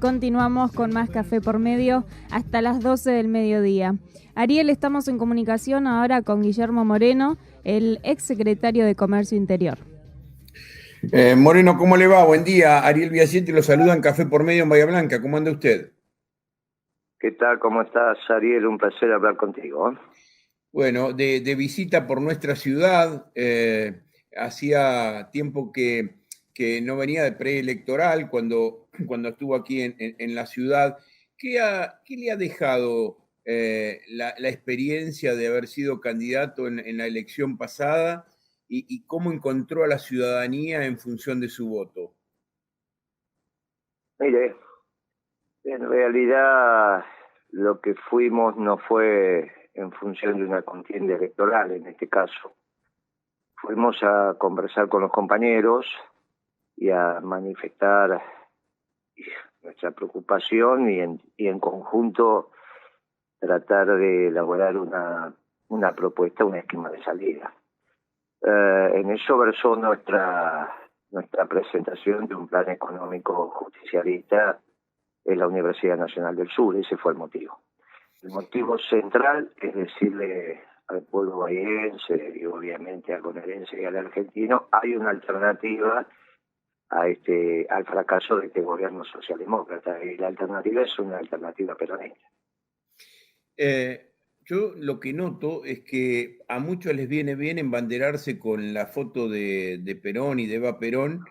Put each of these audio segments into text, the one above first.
Continuamos con más Café por Medio hasta las 12 del mediodía. Ariel, estamos en comunicación ahora con Guillermo Moreno, el ex secretario de Comercio Interior. Moreno, ¿cómo le va? Buen día. Ariel Biasitti lo saluda en Café por Medio en Bahía Blanca. ¿Cómo anda usted? ¿Qué tal? ¿Cómo estás, Ariel? Un placer hablar contigo. Bueno, de visita por nuestra ciudad. Hacía tiempo que no venía de preelectoral cuando estuvo aquí en la ciudad. ¿Qué le ha dejado la experiencia de haber sido candidato en la elección pasada y cómo encontró a la ciudadanía en función de su voto? Mire, en realidad lo que fuimos no fue en función de una contienda electoral, en este caso. Fuimos a conversar con los compañeros y a manifestar nuestra preocupación y en conjunto tratar de elaborar una propuesta, un esquema de salida. En eso versó nuestra presentación de un plan económico justicialista en la Universidad Nacional del Sur. Ese fue el motivo. El motivo central es decirle al pueblo bahiense y obviamente al bonaerense y al argentino, hay una alternativa al fracaso de este gobierno socialdemócrata, y la alternativa es una alternativa peronista. Yo lo que noto es que a muchos les viene bien embanderarse con la foto de Perón y de Eva Perón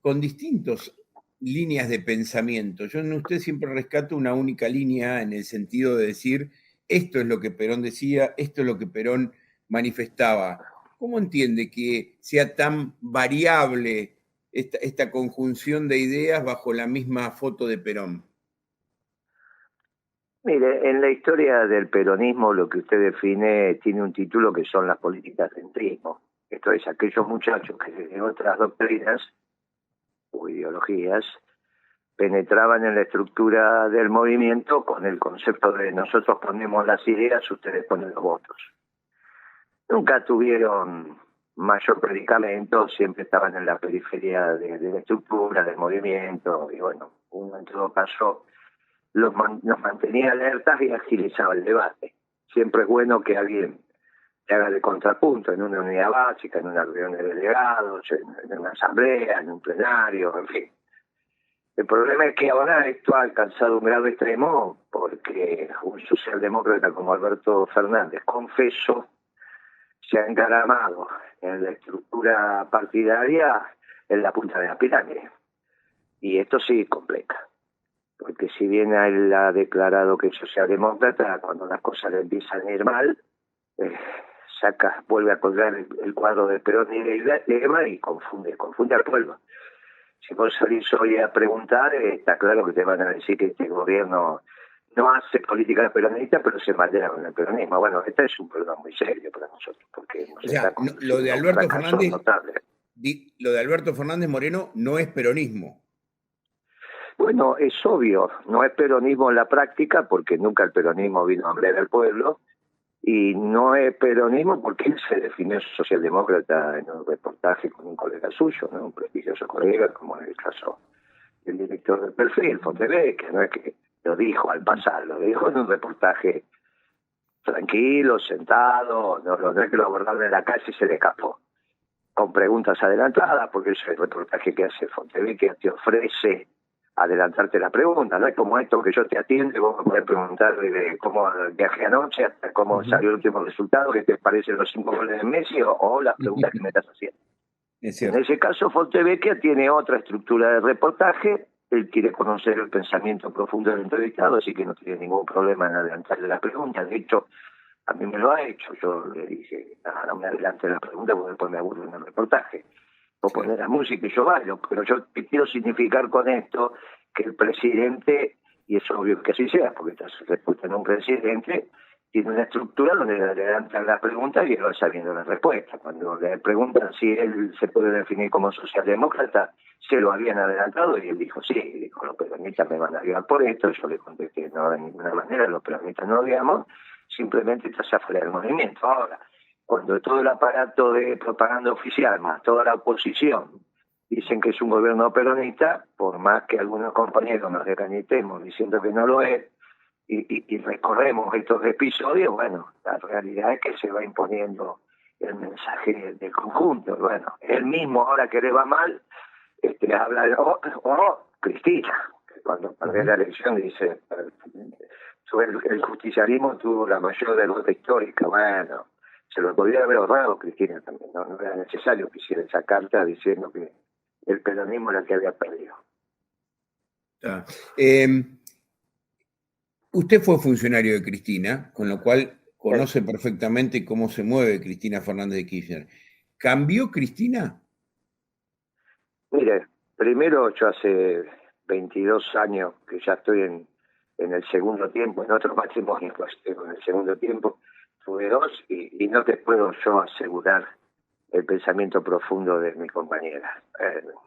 con distintas líneas de pensamiento. Yo en usted siempre rescato una única línea en el sentido de decir, esto es lo que Perón decía, esto es lo que Perón manifestaba. ¿Cómo entiende que sea tan variable esta conjunción de ideas bajo la misma foto de Perón? Mire, en la historia del peronismo lo que usted define tiene un título que son las políticas de centrismo. Esto es, aquellos muchachos que desde otras doctrinas o ideologías penetraban en la estructura del movimiento con el concepto de nosotros ponemos las ideas, ustedes ponen los votos. Nunca tuvieron mayor predicamento, siempre estaban en la periferia de la estructura, del movimiento, y bueno, uno en todo caso nos mantenía alertas y agilizaba el debate. Siempre es bueno que alguien te haga de contrapunto en una unidad básica, en una reunión de delegados, en una asamblea, en un plenario, en fin. El problema es que ahora esto ha alcanzado un grado extremo porque un socialdemócrata como Alberto Fernández, confeso, se ha encaramado en la estructura partidaria en la punta de la pirámide. Y esto sí complica. Porque si bien él ha declarado que es socialdemócrata, cuando las cosas le empiezan a ir mal, vuelve a colgar el cuadro de Perón y de Eva y confunde al pueblo. Si vos salís hoy a preguntar, está claro que te van a decir que este gobierno no hace política peronista, pero se bandera con el peronismo. Bueno, este es un problema muy serio para nosotros, porque nos está lo de Alberto Fernández, notable. Lo de Alberto Fernández Moreno no es peronismo. Bueno, es obvio, no es peronismo en la práctica, porque nunca el peronismo vino a hablar al pueblo, y no es peronismo porque él se definió socialdemócrata en un reportaje con un colega suyo, ¿no? Un prestigioso colega, como en el caso del director del Perfil, Fontevecchia, que no es que lo dijo al pasar, lo dijo en un reportaje tranquilo, sentado, no es que lo abordaron en la calle y se le escapó, con preguntas adelantadas, porque ese reportaje que hace Fontevecchia te ofrece adelantarte la pregunta, no es como esto que yo te atiendo y vos me podés preguntar de cómo viajé anoche hasta cómo salió el último resultado, qué te parecen los 5 goles de Messi o las preguntas que me estás haciendo. En ese caso, Fontevecchia tiene otra estructura de reportaje, él quiere conocer el pensamiento profundo del entrevistado, así que no tiene ningún problema en adelantarle la pregunta. De hecho, a mí me lo ha hecho, yo le dije, no me adelante la pregunta porque después me aburro en el reportaje. O poner la música y yo bailo, pero yo quiero significar con esto que el presidente, y es obvio que así sea, porque estás respuesta en un presidente, tiene una estructura donde le adelantan la pregunta y él va sabiendo la respuesta. Cuando le preguntan si él se puede definir como socialdemócrata, se lo habían adelantado y él dijo, sí, dijo, los peronistas me van a ayudar por esto. Yo le contesté, no, de ninguna manera, los peronistas no odiamos, simplemente estás afuera del movimiento. Ahora, cuando todo el aparato de propaganda oficial, más toda la oposición, dicen que es un gobierno peronista, por más que algunos compañeros nos desganitemos diciendo que no lo es, y recorremos estos episodios, bueno, la realidad es que se va imponiendo el mensaje del conjunto. Bueno, él mismo, ahora que le va mal, habla de, Cristina, que cuando perdió la elección dice, el justicialismo tuvo la mayor derrota histórica. Bueno, se lo podría haber ahorrado Cristina también, no era necesario que hiciera esa carta diciendo que el peronismo era el que había perdido. Ah. Usted fue funcionario de Cristina, con lo cual conoce perfectamente cómo se mueve Cristina Fernández de Kirchner. ¿Cambió Cristina? Mire, primero yo hace 22 años que ya estoy en el segundo tiempo, en otro matrimonio, pues, en el segundo tiempo, tuve 2 y no te puedo yo asegurar el pensamiento profundo de mi compañera.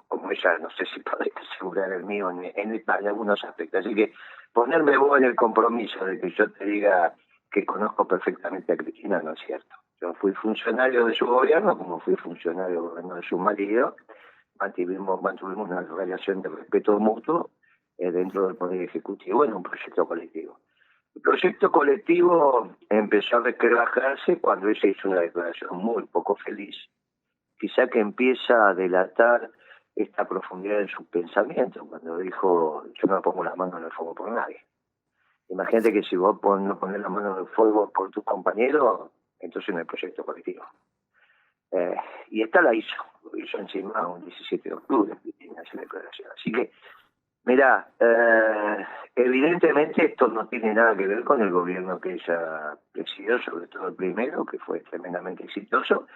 Como ella, no sé si podría asegurar el mío en algunos aspectos. Así que ponerme vos en el compromiso de que yo te diga que conozco perfectamente a Cristina no es cierto. Yo fui funcionario de su gobierno, como fui funcionario del gobierno de su marido. Mantuvimos una relación de respeto mutuo dentro del Poder Ejecutivo en un proyecto colectivo. El proyecto colectivo empezó a resquebrajarse cuando ella hizo una declaración muy poco feliz, quizá que empieza a delatar esta profundidad en su pensamiento, cuando dijo, yo no pongo la mano en el fuego por nadie. Imagínate que si vos no pones la mano en el fuego por tu compañero, entonces no hay proyecto colectivo. Y esta lo hizo encima un 17 de octubre, Cristina, esa declaración. Así que, mira, evidentemente esto no tiene nada que ver con el gobierno que ella presidió, sobre todo el primero, que fue tremendamente exitoso,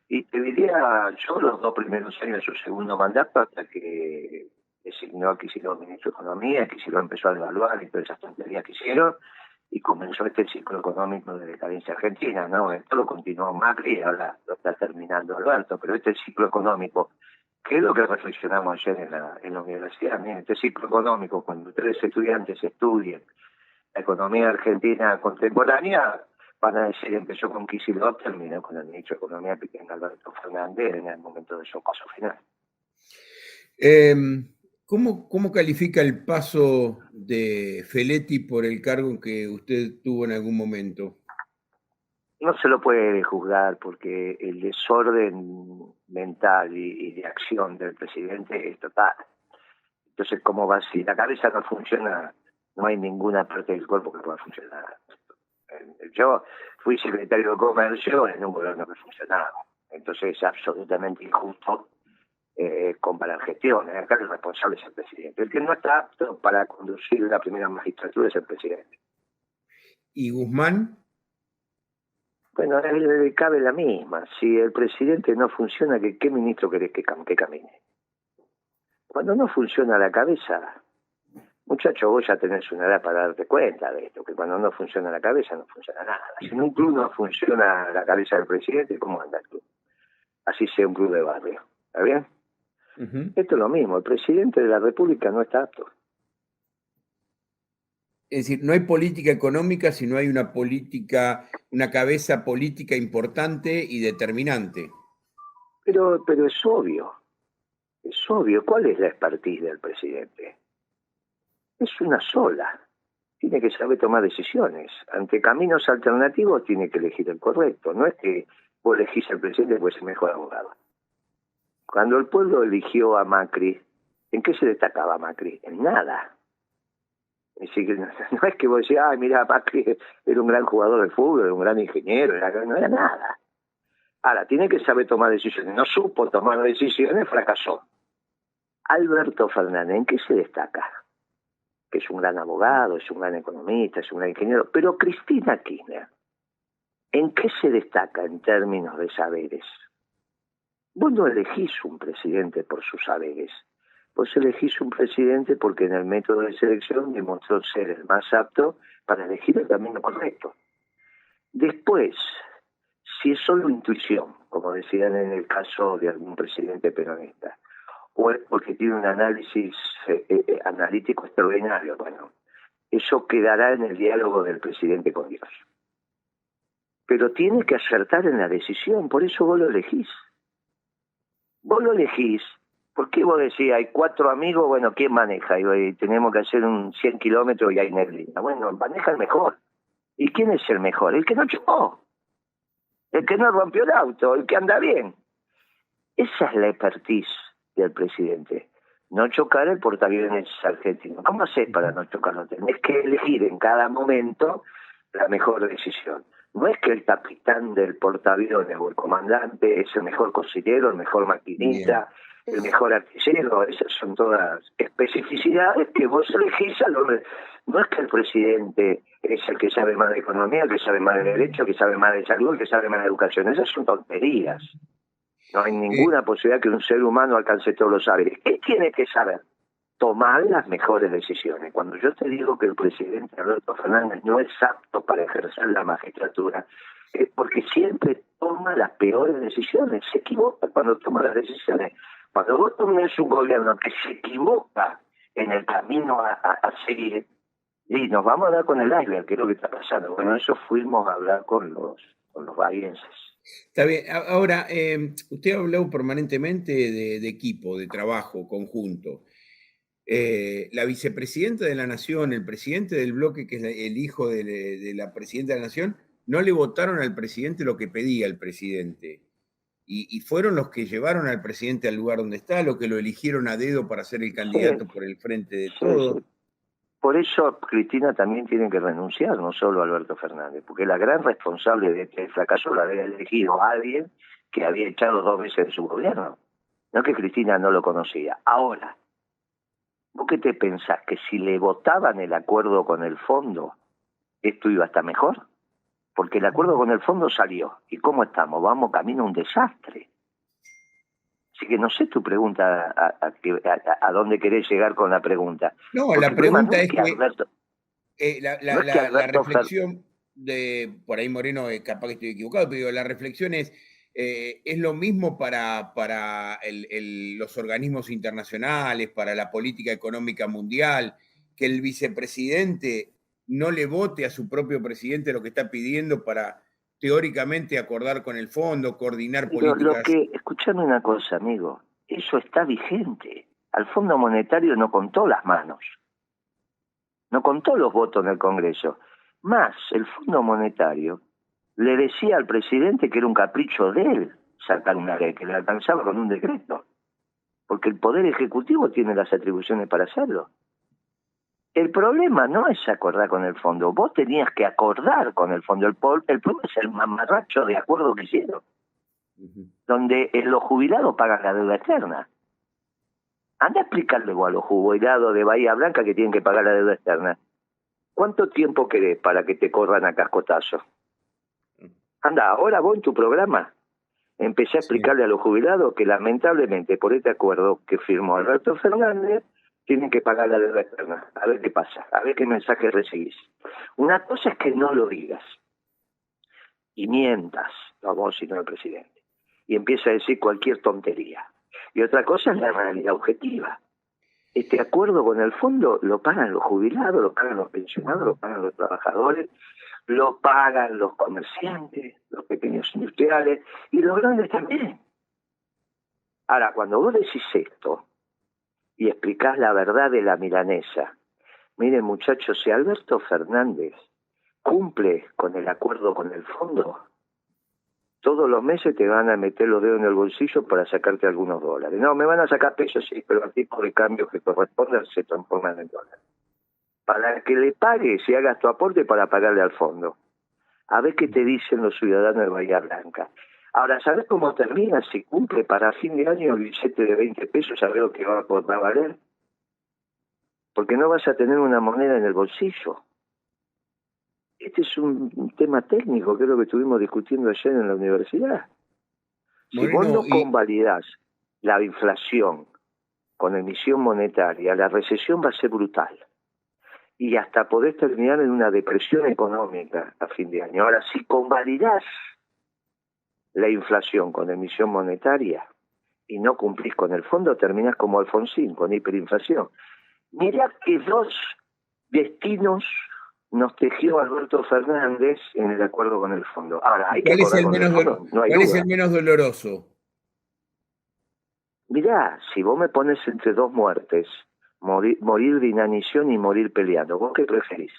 y te diría yo los 2 primeros años de su segundo mandato, hasta que designó a Kicillof ministro de Economía, Kicillof empezó a devaluar y todas esas tonterías que hicieron, y comenzó este ciclo económico de decadencia argentina, ¿no? Esto lo continuó Macri y ahora lo está terminando Alberto, pero este ciclo económico, ¿qué es lo que reflexionamos ayer en la universidad? Miren, este ciclo económico, cuando 3 estudiantes estudien la economía argentina contemporánea, van a decir, empezó con Kicillof, terminó con el ministro de Economía, que tiene Alberto Fernández, en el momento de su paso final. ¿Cómo califica el paso de Feletti por el cargo que usted tuvo en algún momento? No se lo puede juzgar porque el desorden mental y de acción del presidente es total. Entonces, ¿cómo va? Si la cabeza no funciona, no hay ninguna parte del cuerpo que pueda funcionar. Yo fui secretario de Comercio en un gobierno que funcionaba. Entonces es absolutamente injusto comparar gestiones. Acá el responsable es el presidente. El que no está apto para conducir la primera magistratura es el presidente. ¿Y Guzmán? Bueno, a él le cabe la misma. Si el presidente no funciona, ¿qué ministro querés que camine? Cuando no funciona la cabeza, muchacho, vos ya tenés una edad para darte cuenta de esto, que cuando no funciona la cabeza no funciona nada. Si en un club no funciona la cabeza del presidente, ¿cómo anda el club? Así sea un club de barrio. ¿Está bien? Esto es lo mismo, el presidente de la República no está apto. Es decir, no hay política económica si no hay una cabeza política importante y determinante. Pero es obvio. ¿Cuál es la expertise del presidente? Es una sola. Tiene que saber tomar decisiones. Ante caminos alternativos tiene que elegir el correcto. No es que vos elegís al presidente porque es el mejor abogado. Cuando el pueblo eligió a Macri, ¿en qué se destacaba Macri? En nada. Es decir, no es que vos decís, ay, mira, Macri era un gran jugador de fútbol, era un gran ingeniero, no era nada. Ahora, tiene que saber tomar decisiones. No supo tomar decisiones, fracasó. Alberto Fernández, ¿en qué se destaca? Que es un gran abogado, es un gran economista, es un gran ingeniero. Pero Cristina Kirchner, ¿en qué se destaca en términos de saberes? Vos no elegís un presidente por sus saberes. Vos elegís un presidente porque en el método de selección demostró ser el más apto para elegir el camino correcto. Después, si es solo intuición, como decían en el caso de algún presidente peronista, o es porque tiene un análisis analítico extraordinario, bueno, eso quedará en el diálogo del presidente con Dios. Pero tiene que acertar en la decisión, por eso vos lo elegís. Vos lo elegís ¿Por qué vos decís, hay 4 amigos, bueno, ¿quién maneja? Y tenemos que hacer un 100 kilómetros y hay neblina. Bueno, maneja el mejor. ¿Y quién es el mejor? El que no chocó, el que no rompió el auto, el que anda bien. Esa es la expertise del presidente. No chocar el portaaviones argentino. ¿Cómo haces para no chocarlo? Tenés que elegir en cada momento la mejor decisión. No es que el capitán del portaaviones o el comandante es el mejor cocinero, el mejor maquinista, el mejor artillero. Esas son todas especificidades que vos elegís a lo... No es que el presidente es el que sabe más de economía, el que sabe más de derecho, el que sabe más de salud, el que sabe más de educación. Esas son tonterías. No hay ninguna posibilidad que un ser humano alcance todos los saberes. ¿Qué tiene que saber? Tomar las mejores decisiones. Cuando yo te digo que el presidente Alberto Fernández no es apto para ejercer la magistratura, es porque siempre toma las peores decisiones. Se equivoca cuando toma las decisiones. Cuando vos tomes un gobierno que se equivoca en el camino a seguir, y nos vamos a dar con el iceberg, que es lo que está pasando. Bueno, eso fuimos a hablar con los bahienses. Está bien. Ahora, usted ha hablado permanentemente de equipo, de trabajo conjunto. La vicepresidenta de la Nación, el presidente del bloque, que es el hijo de la presidenta de la Nación, no le votaron al presidente lo que pedía el presidente. Y fueron los que llevaron al presidente al lugar donde está, los que lo eligieron a dedo para ser el candidato por el frente de todos. Por eso Cristina también tiene que renunciar, no solo Alberto Fernández, porque la gran responsable de este fracaso la había elegido a alguien que había echado 2 veces de su gobierno. No que Cristina no lo conocía. Ahora, ¿vos qué te pensás? ¿Que si le votaban el acuerdo con el fondo, esto iba a estar mejor? Porque el acuerdo con el fondo salió. ¿Y cómo estamos? Vamos camino a un desastre. Así que no sé tu pregunta, a dónde querés llegar con la pregunta. No, porque la pregunta es que Alberto, la reflexión de, por ahí Moreno, capaz que estoy equivocado, pero la reflexión es lo mismo para los organismos internacionales, para la política económica mundial, que el vicepresidente no le vote a su propio presidente lo que está pidiendo para teóricamente acordar con el fondo, coordinar políticas. Escuchame una cosa, amigo, eso está vigente. Al Fondo Monetario no contó las manos, no contó los votos en el Congreso. Más, el Fondo Monetario le decía al presidente que era un capricho de él sacar una ley, que le alcanzaba con un decreto, porque el Poder Ejecutivo tiene las atribuciones para hacerlo. El problema no es acordar con el fondo, vos tenías que acordar con el fondo. El problema es el mamarracho de acuerdo que hicieron, donde los jubilados pagan la deuda externa. Anda a explicarle vos a los jubilados de Bahía Blanca que tienen que pagar la deuda externa. ¿Cuánto tiempo querés para que te corran a cascotazo? Anda, ahora vos en tu programa empecé a explicarle a los jubilados que lamentablemente por este acuerdo que firmó Alberto Fernández tienen que pagar la deuda externa. A ver qué pasa, a ver qué mensaje recibís. Una cosa es que no lo digas y mientas, no vos sino el presidente, y empieza a decir cualquier tontería. Y otra cosa es la realidad objetiva. Este acuerdo con el fondo lo pagan los jubilados, lo pagan los pensionados, lo pagan los trabajadores, lo pagan los comerciantes, los pequeños industriales y los grandes también. Ahora, cuando vos decís esto y explicás la verdad de la milanesa, miren muchachos, si Alberto Fernández cumple con el acuerdo con el fondo, todos los meses te van a meter los dedos en el bolsillo para sacarte algunos dólares. No, me van a sacar pesos, sí, pero el tipo de cambio que corresponde se transforma en dólares. Para que le pagues y hagas tu aporte para pagarle al fondo. A ver qué te dicen los ciudadanos de Bahía Blanca. Ahora, ¿sabes cómo termina? Si cumple para fin de año el billete de 20 pesos, ¿sabes lo que va a valer? Porque no vas a tener una moneda en el bolsillo. Este es un tema técnico, que es lo que estuvimos discutiendo ayer en la universidad. Si vos no convalidás la inflación con emisión monetaria, la recesión va a ser brutal. Y hasta podés terminar en una depresión económica a fin de año. Ahora, si convalidás la inflación con emisión monetaria y no cumplís con el fondo, terminás como Alfonsín, con hiperinflación. Mirá que 2 destinos nos tejió Alberto Fernández en el acuerdo con el fondo. Ahora, hay que ¿Cuál es el menos doloroso? Mirá, si vos me pones entre dos muertes, morir de inanición y morir peleando, ¿vos qué preferís?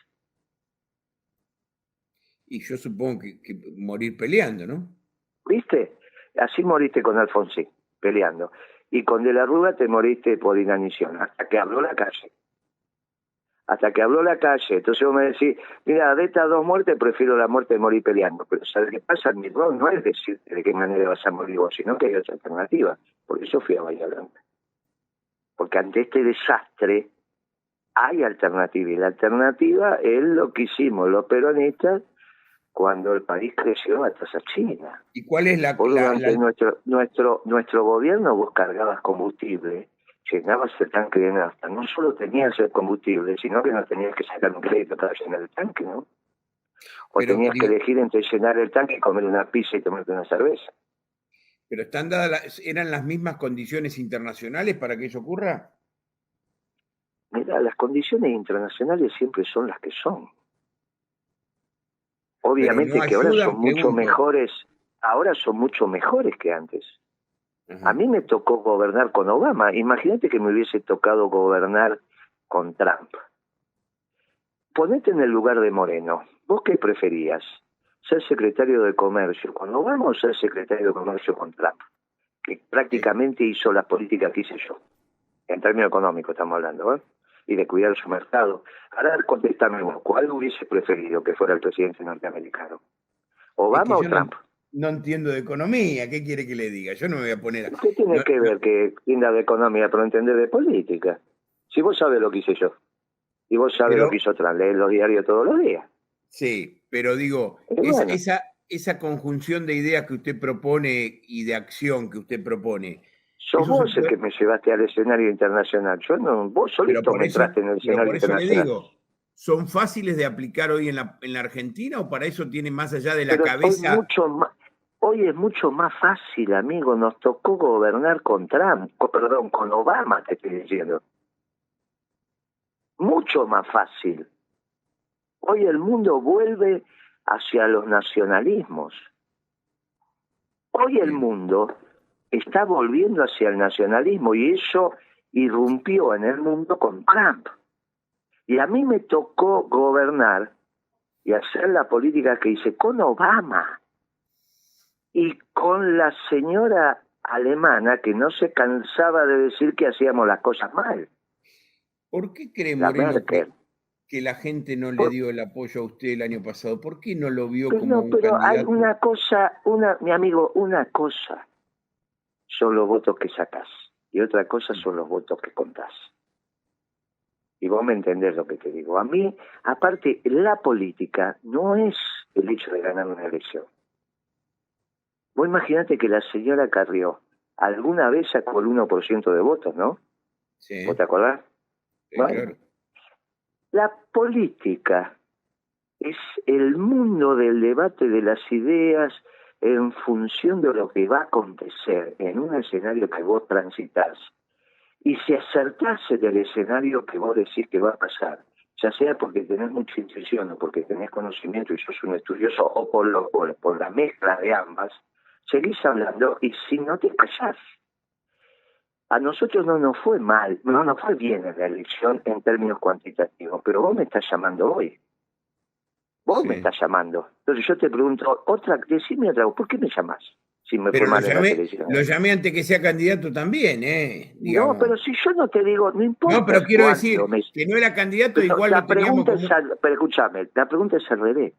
Y yo supongo que morir peleando, ¿no? ¿Viste? Así moriste con Alfonsín, peleando. Y con De la Rúa te moriste por inanición, hasta que habló la calle. Hasta que habló la calle. Entonces vos me decís, mira, de estas dos muertes prefiero la muerte de morir peleando. Pero ¿sabes qué pasa? Mi rol no es decirte de qué manera vas a morir vos, sino que hay otra alternativa. Por eso fui a Bahía Blanca. Porque ante este desastre hay alternativa. Y la alternativa es lo que hicimos los peronistas cuando el país creció a tasa china. ¿Y cuál es Vos durante nuestro gobierno vos cargabas combustible, llenabas el tanque de nafta, no solo tenías el combustible, sino que no tenías que sacar un crédito para llenar el tanque, ¿no? O Pero, tenías que elegir entre llenar el tanque y comer una pizza y tomarte una cerveza. pero están dadas ¿eran las mismas condiciones internacionales para que eso ocurra? Mira, las condiciones internacionales siempre son las que son. Obviamente No que ahora ayudan, son mucho mejores, ahora son mucho mejores que antes. Ajá. A mí me tocó gobernar con Obama. Imagínate que me hubiese tocado gobernar con Trump. Ponete en el lugar de Moreno. ¿Vos qué preferías? ¿Ser secretario de Comercio con Obama o ser secretario de Comercio con Trump? Que prácticamente hizo la política que hice yo. En términos económicos estamos hablando, ¿eh? Y de cuidar su mercado. Ahora contéstame vos, ¿cuál hubiese preferido que fuera el presidente norteamericano? ¿Obama o Trump? No entiendo de economía, ¿qué quiere que le diga? Yo no me voy a poner a... ¿Qué tiene que ver que entienda de economía pero entender de política? Si vos sabés lo que hice yo, y vos sabés lo que hizo Trump, lees los diarios todos los días. Sí, pero digo, Bueno. esa conjunción de ideas que usted propone y de acción que usted propone... Sos vos el que me llevaste al escenario internacional. Yo no, vos solito me entraste en el escenario internacional. Por eso le digo, ¿son fáciles de aplicar hoy en la Argentina o para eso tiene más allá de la cabeza? Hoy es mucho más fácil, amigo. Nos tocó gobernar con Trump, con Obama, te estoy diciendo. Mucho más fácil. Hoy el mundo vuelve hacia los nacionalismos. Hoy el mundo está volviendo hacia el nacionalismo y eso irrumpió en el mundo con Trump. Y a mí me tocó gobernar y hacer la política que hice con Obama y con la señora alemana que no se cansaba de decir que hacíamos las cosas mal. ¿Por qué cree Moreno que la gente no le dio el apoyo a usted el año pasado? ¿Por qué no lo vio como un candidato? Hay una cosa, mi amigo, una cosa son los votos que sacás y otra cosa son los votos que contás. Y vos me entendés lo que te digo. A mí, aparte, la política no es el hecho de ganar una elección. Vos imaginate que la señora Carrió alguna vez sacó el 1% de votos, ¿no? Sí. ¿Vos te acordás? Sí, bueno, claro. La política es el mundo del debate de las ideas en función de lo que va a acontecer en un escenario que vos transitas. Y si acertás del escenario que vos decís que va a pasar, ya sea porque tenés mucha intuición o porque tenés conocimiento y sos un estudioso o por la mezcla de ambas, seguís hablando y si no te callás. A nosotros no nos fue mal, no nos fue bien en la elección en términos cuantitativos, pero vos me estás llamando hoy. Vos me estás llamando. Entonces yo te pregunto, decime otra vez, ¿por qué me llamás? Si me pero fue mal en la televisión. Lo llamé antes que sea candidato también, digamos. No, pero si yo no te digo, no importa. No, pero quiero decir que no era candidato, pero igual lo teníamos como... Pero escúchame, la pregunta es al revés.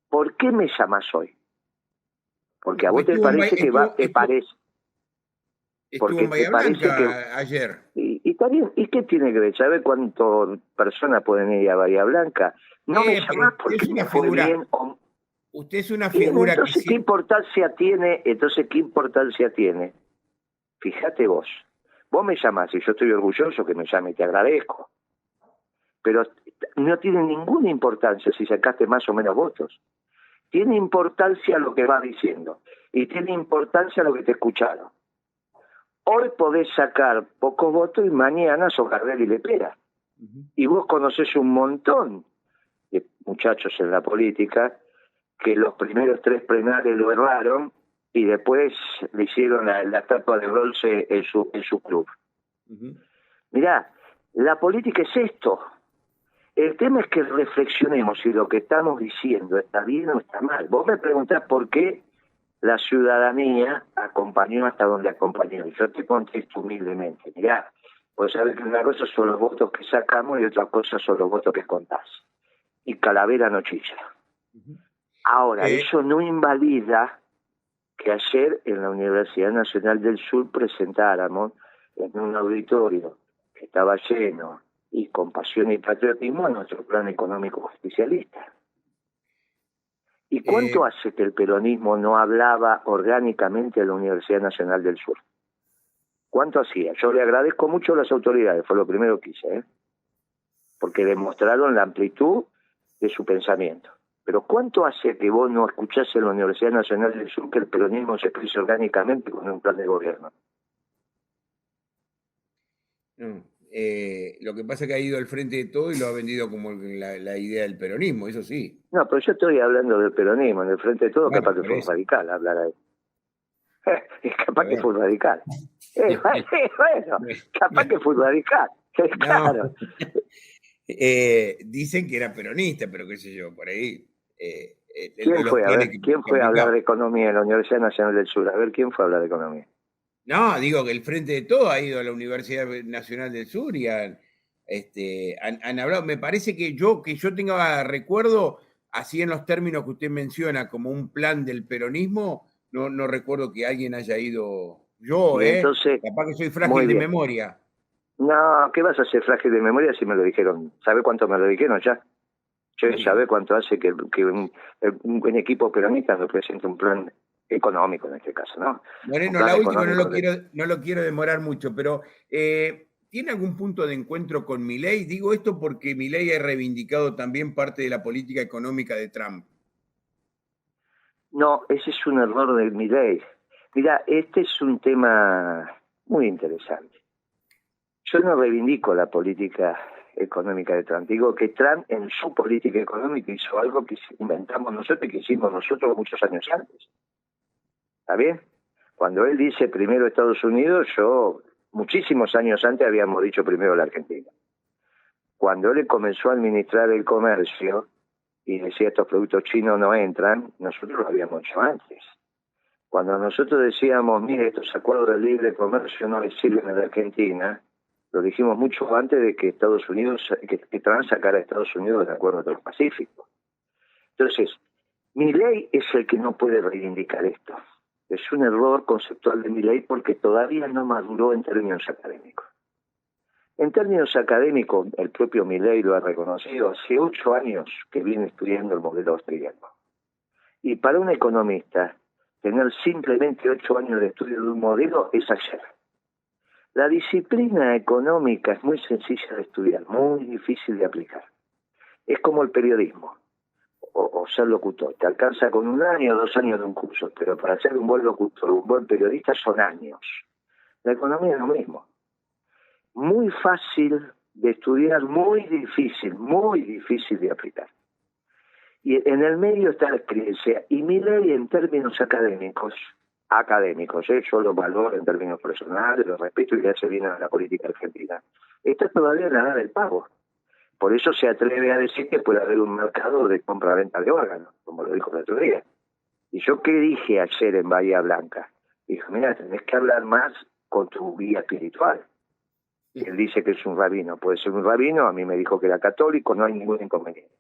¿Por qué me llamás hoy? Porque a vos te parece que va, te parece... Estuvo en Bahía Blanca ayer. Y está bien, ¿y qué tiene que ver? ¿Sabe cuántas personas pueden ir a Bahía Blanca? No me llamás porque me fue bien. Usted es una figura entonces, ¿qué importancia tiene? Fíjate vos. Vos me llamás y yo estoy orgulloso que me llame y te agradezco. Pero no tiene ninguna importancia si sacaste más o menos votos. Tiene importancia lo que vas diciendo y tiene importancia lo que te escucharon. Hoy podés sacar pocos votos y mañana sos Gardel y Lepera. Y vos conocés un montón de muchachos en la política que los primeros 3 plenarios lo erraron y después le hicieron la estatua de bronce en su club. Mirá, la política es esto. El tema es que reflexionemos si lo que estamos diciendo está bien o está mal. Vos me preguntás por qué la ciudadanía acompañó hasta donde acompañó. Y yo te contesto humildemente. Mirá, vos sabés que una cosa son los votos que sacamos y otra cosa son los votos que contás. Y calavera no chilla. Ahora, eso no invalida que ayer en la Universidad Nacional del Sur presentáramos en un auditorio que estaba lleno y con pasión y patriotismo nuestro plan económico justicialista. ¿Y cuánto hace que el peronismo no hablaba orgánicamente a la Universidad Nacional del Sur? ¿Cuánto hacía? Yo le agradezco mucho a las autoridades, fue lo primero que hice, porque demostraron la amplitud de su pensamiento. Pero ¿cuánto hace que vos no escuchás en la Universidad Nacional del Sur que el peronismo se expresa orgánicamente con un plan de gobierno? No, lo que pasa es que ha ido al frente de todo y lo ha vendido como la idea del peronismo, eso sí. No, pero yo estoy hablando del peronismo, en el frente de todo, bueno, capaz que fue radical hablar ahí. Es capaz que fue radical. Bueno, capaz que fue radical. Claro. Dicen que era peronista, pero qué sé yo, por ahí. ¿Quién fue? A ver, ¿quién fue a hablar de economía en la Universidad Nacional del Sur? A ver, ¿quién fue a hablar de economía? No, digo que el Frente de Todo ha ido a la Universidad Nacional del Sur y han hablado. Me parece que yo tenga recuerdo, así en los términos que usted menciona, como un plan del peronismo, no recuerdo que alguien haya ido. Yo, entonces, capaz que soy frágil de memoria. No, ¿qué vas a hacer frágil de memoria si me lo dijeron? ¿Sabe cuánto me lo dijeron ya? Yo sabe cuánto hace que un equipo peronista representa un plan económico en este caso, ¿no? Moreno, la última no lo quiero demorar mucho, pero ¿tiene algún punto de encuentro con Milei? Digo esto porque Milei ha reivindicado también parte de la política económica de Trump. No, ese es un error de Milei. Mira, este es un tema muy interesante. Yo no reivindico la política económica de Trump. Digo que Trump en su política económica hizo algo que inventamos nosotros y que hicimos nosotros muchos años antes. ¿Está bien? Cuando él dice primero Estados Unidos, yo muchísimos años antes habíamos dicho primero la Argentina. Cuando él comenzó a administrar el comercio y decía estos productos chinos no entran, nosotros lo habíamos hecho antes. Cuando nosotros decíamos, mire, estos acuerdos de libre comercio no les sirven a la Argentina, lo dijimos mucho antes de que Estados Unidos, que Trump sacara a Estados Unidos del acuerdo transpacífico. Entonces, Milei es el que no puede reivindicar esto. Es un error conceptual de Milei porque todavía no maduró en términos académicos. En términos académicos, el propio Milei lo ha reconocido, hace 8 años que viene estudiando el modelo austríaco. Y para un economista, tener simplemente 8 años de estudio de un modelo es ayer. La disciplina económica es muy sencilla de estudiar, muy difícil de aplicar. Es como el periodismo o ser locutor. Te alcanza con 1 año o 2 años de un curso, pero para ser un buen locutor, un buen periodista son años. La economía es lo mismo. Muy fácil de estudiar, muy difícil de aplicar. Y en el medio está la experiencia. Y Milei en términos académicos, yo lo valoro en términos personales, lo respeto y le hace bien a la política argentina, está todavía en la edad del pago. Por eso se atreve a decir que puede haber un mercado de compra-venta de órganos, como lo dijo el otro día. Y yo qué dije ayer en Bahía Blanca, dijo, mira, tenés que hablar más con tu guía espiritual. Y él dice que es un rabino, puede ser un rabino, a mí me dijo que era católico, no hay ningún inconveniente.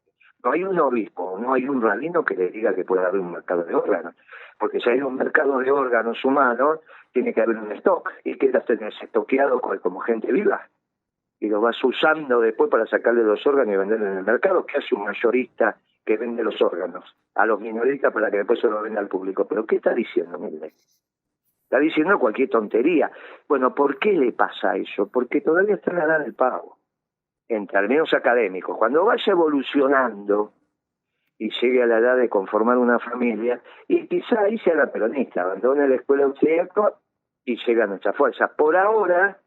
No hay un obispo, no hay un rabino que le diga que puede haber un mercado de órganos. Porque si hay un mercado de órganos humanos, tiene que haber un stock. ¿Y qué las tenés estoqueado como gente viva? Y lo vas usando después para sacarle los órganos y venderlo en el mercado. ¿Qué hace un mayorista que vende los órganos a los minoristas para que después se lo venda al público? ¿Pero qué está diciendo, Milei? Está diciendo cualquier tontería. Bueno, ¿por qué le pasa eso? Porque todavía está en la edad del pago. En términos académicos, cuando vaya evolucionando y llegue a la edad de conformar una familia, y quizá ahí sea la peronista, abandone la escuela austríaca y llega a nuestras fuerzas. Por ahora,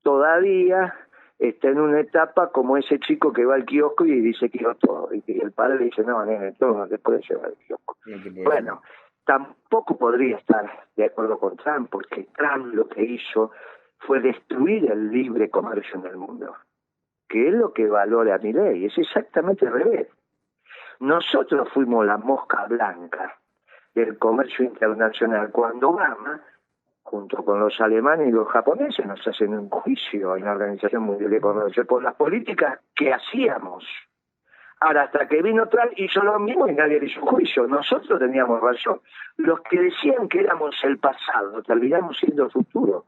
todavía está en una etapa como ese chico que va al kiosco y dice quiero todo, y el padre le dice, no, nene, todo no te puedes llevar al kiosco. Bueno, tampoco podría estar de acuerdo con Trump, porque Trump lo que hizo fue destruir el libre comercio en el mundo, que es lo que valora Milei, es exactamente al revés. Nosotros fuimos la mosca blanca del comercio internacional cuando Obama, junto con los alemanes y los japoneses, nos hacen un juicio en la Organización Mundial de Comercio por las políticas que hacíamos. Ahora, hasta que vino Trump hizo lo mismo y nadie le hizo juicio. Nosotros teníamos razón. Los que decían que éramos el pasado, terminamos siendo el futuro.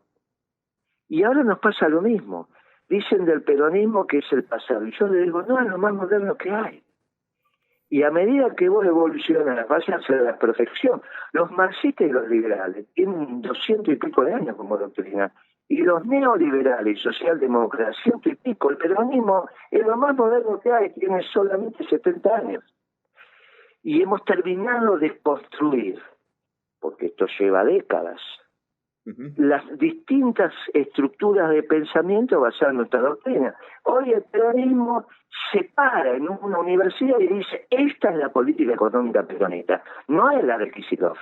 Y ahora nos pasa lo mismo. Dicen del peronismo que es el pasado. Y yo le digo, no, es lo más moderno que hay. Y a medida que vos evolucionas, vas a hacer la perfección. Los marxistas y los liberales tienen 200 y pico de años como doctrina. Y los neoliberales y socialdemócratas, 100 y pico. El peronismo es lo más moderno que hay, tiene solamente 70 años. Y hemos terminado de construir, porque esto lleva décadas, las distintas estructuras de pensamiento basadas en nuestra doctrina. Hoy el peronismo se para en una universidad y dice, esta es la política económica peronista, no es la de Kicillof,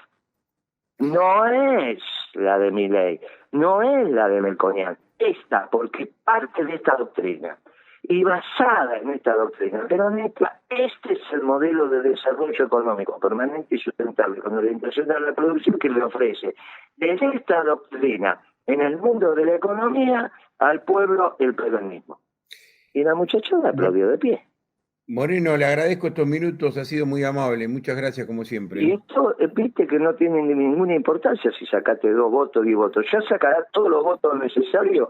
no es la de Milei, no es la de Melconian, esta, porque parte de esta doctrina. Y basada en esta doctrina peronista, este es el modelo de desarrollo económico permanente y sustentable con orientación a la producción que le ofrece desde esta doctrina en el mundo de la economía al pueblo el peronismo. Y la muchachona aplaudió de pie. Moreno, le agradezco estos minutos, ha sido muy amable, muchas gracias como siempre. Y esto, viste que no tiene ninguna importancia si sacaste 2 votos, 10 votos, ya sacarás todos los votos necesarios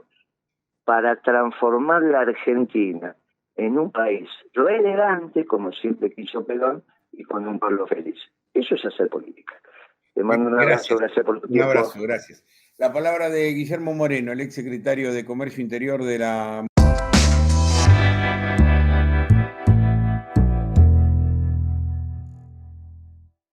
para transformar la Argentina en un país elegante, como siempre quiso Perón, y con un pueblo feliz. Eso es hacer política. Te mando un abrazo, gracias por tu tiempo. Un abrazo, gracias. La palabra de Guillermo Moreno, el exsecretario de Comercio Interior de la